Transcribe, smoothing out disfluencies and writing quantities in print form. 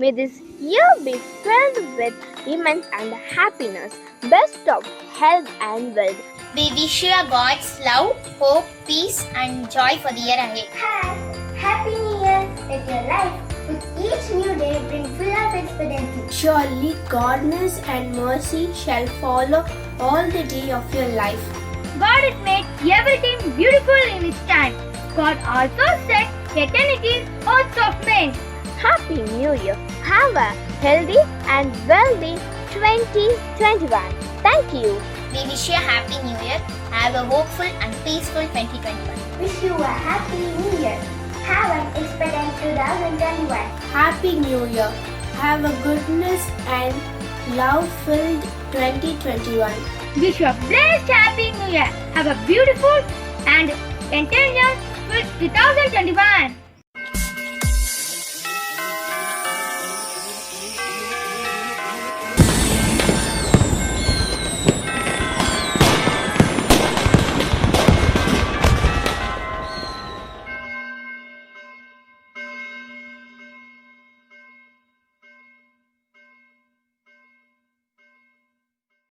May this year be filled with immense and happiness, best of health and wealth. We wish you God's love, hope, peace, and joy for the year ahead. Happy New Year! Let your life with each new day bring full of expectancy. Surely goodness and mercy shall follow all the day of your life. God has made everything beautiful in His time. God also set eternity's oaths of men. Happy New Year. Have a healthy and wealthy 2021. Thank you. We wish you a happy new year. Have a hopeful and peaceful 2021. Wish you a happy New Year. Have an expectant 2021. Happy New Year. Have a goodness and love-filled 2021. Wish you a blessed happy new year. Have a beautiful and intelligent 2021.